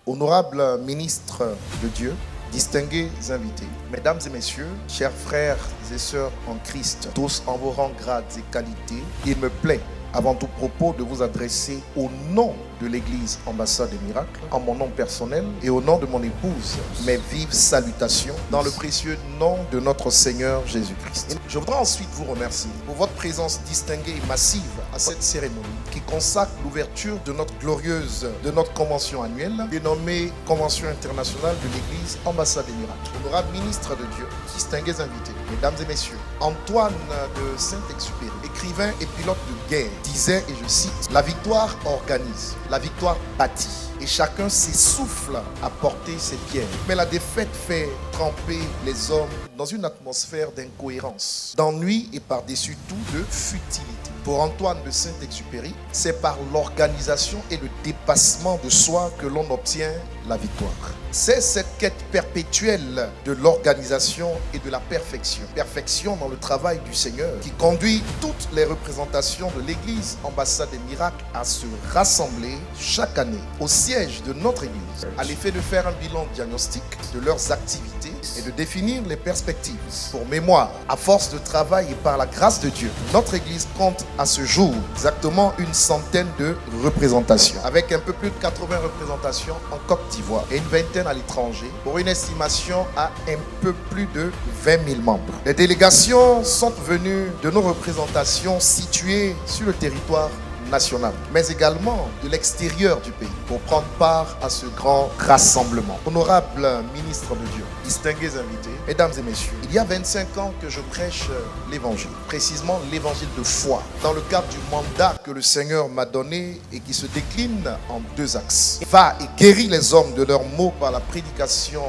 Honorables ministres de Dieu, distingués invités, mesdames et messieurs, chers frères et sœurs en Christ, tous en vos rangs, grades et qualités, il me plaît avant tout propos de vous adresser au nom de l'Église Ambassade des Miracles, en mon nom personnel et au nom de mon épouse, mes vives salutations dans le précieux nom de notre Seigneur Jésus-Christ. Je voudrais ensuite vous remercier pour votre présence distinguée et massive à cette cérémonie qui consacre l'ouverture de notre convention annuelle dénommée Convention internationale de l'Église Ambassade des Miracles. Honorable ministre de Dieu, distingués invités, mesdames et messieurs, Antoine de Saint-Exupéry, écrivain et pilote de guerre, disait, et je cite, « La victoire organise, la victoire bâtit, et chacun s'essouffle à porter ses pierres. Mais la défaite fait tremper les hommes dans une atmosphère d'incohérence, d'ennui et par-dessus tout de futilité. » Pour Antoine de Saint-Exupéry, c'est par l'organisation et le dépassement de soi que l'on obtient la victoire. C'est cette quête perpétuelle de l'organisation et de la perfection. Perfection dans le travail du Seigneur qui conduit toutes les représentations de l'Église Ambassade des Miracles à se rassembler chaque année au siège de notre Église à l'effet de faire un bilan diagnostique de leurs activités et de définir les perspectives. Pour mémoire, à force de travail et par la grâce de Dieu, notre Église compte à ce jour exactement une centaine de représentations, avec un peu plus de 80 représentations en Côte d'Ivoire et une vingtaine à l'étranger, pour une estimation à un peu plus de 20 000 membres. Les délégations sont venues de nos représentations situées sur le territoire national, mais également de l'extérieur du pays, pour prendre part à ce grand rassemblement. Honorable ministre de Dieu, distingués invités, mesdames et messieurs, il y a 25 ans que je prêche l'évangile, précisément l'évangile de foi, dans le cadre du mandat que le Seigneur m'a donné et qui se décline en deux axes. Va et guéris les hommes de leurs maux par la prédication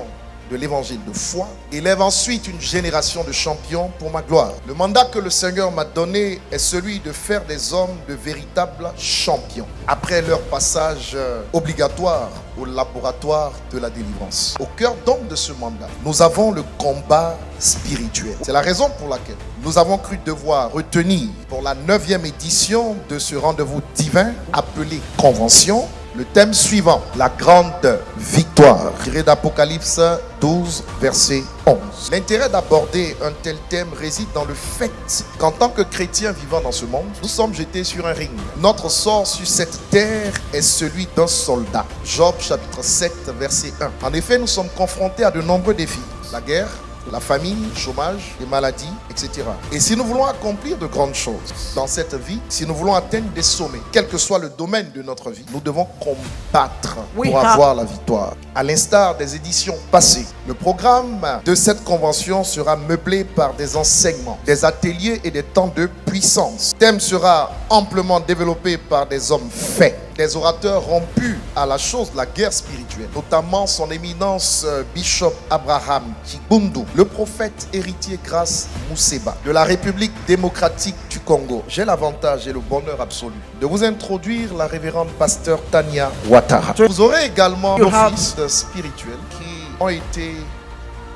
de l'évangile de foi, élève ensuite une génération de champions pour ma gloire. Le mandat que le Seigneur m'a donné est celui de faire des hommes de véritables champions, après leur passage obligatoire au laboratoire de la délivrance. Au cœur donc de ce mandat, nous avons le combat spirituel. C'est la raison pour laquelle nous avons cru devoir retenir pour la 9e édition de ce rendez-vous divin appelé Convention, le thème suivant, la grande victoire, tiré d'Apocalypse 12, verset 11. L'intérêt d'aborder un tel thème réside dans le fait qu'en tant que chrétiens vivant dans ce monde, nous sommes jetés sur un ring. Notre sort sur cette terre est celui d'un soldat. Job chapitre 7, verset 1. En effet, nous sommes confrontés à de nombreux défis. La guerre, la famine, le chômage, les maladies, etc. Et si nous voulons accomplir de grandes choses dans cette vie, si nous voulons atteindre des sommets, quel que soit le domaine de notre vie, nous devons combattre pour avoir la victoire. À l'instar des éditions passées, le programme de cette convention sera meublé par des enseignements, des ateliers et des temps de puissance. Le thème sera amplement développé par des hommes faits, des orateurs rompus à la chose de la guerre spirituelle, notamment son éminence Bishop Abraham Kibundu, le prophète héritier Grace Mousseba de la République démocratique du Congo. J'ai l'avantage et le bonheur absolu de vous introduire la révérende pasteur Tania Ouattara. Vous aurez également nos fils spirituels qui ont été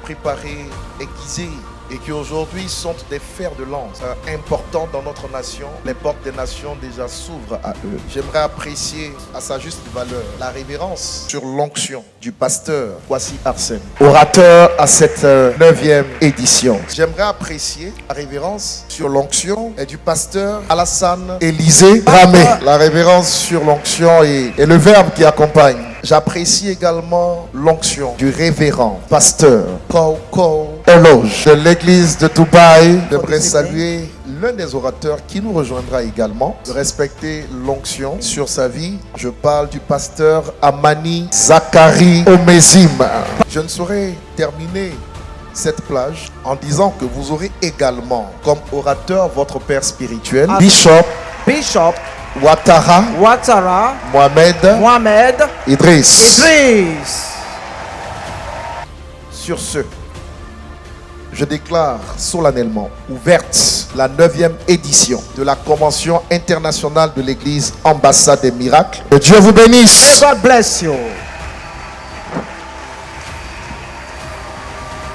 préparés, aiguisés et qui aujourd'hui sont des fers de lance importants dans notre nation. Les portes des nations déjà s'ouvrent à eux. J'aimerais apprécier à sa juste valeur la révérence sur l'onction du pasteur Kwasi Arsène, orateur à cette 9e édition. J'aimerais apprécier la révérence sur l'onction du pasteur Alassane Élisée Ramé, la révérence sur l'onction et le verbe qui accompagne. J'apprécie également l'onction du révérend pasteur Koko Eloge de l'église de Dubaï. J'aimerais saluer l'un des orateurs qui nous rejoindra également, de respecter l'onction sur sa vie. Je parle du pasteur Amani Zakari Omezim. Je ne saurais terminer cette plage en disant que vous aurez également comme orateur votre père spirituel, Bishop Ouattara Mohamed Idriss. Sur ce, je déclare solennellement ouverte la 9e édition de la Convention internationale de l'Église Ambassade des Miracles. Que Dieu vous bénisse. God bless you.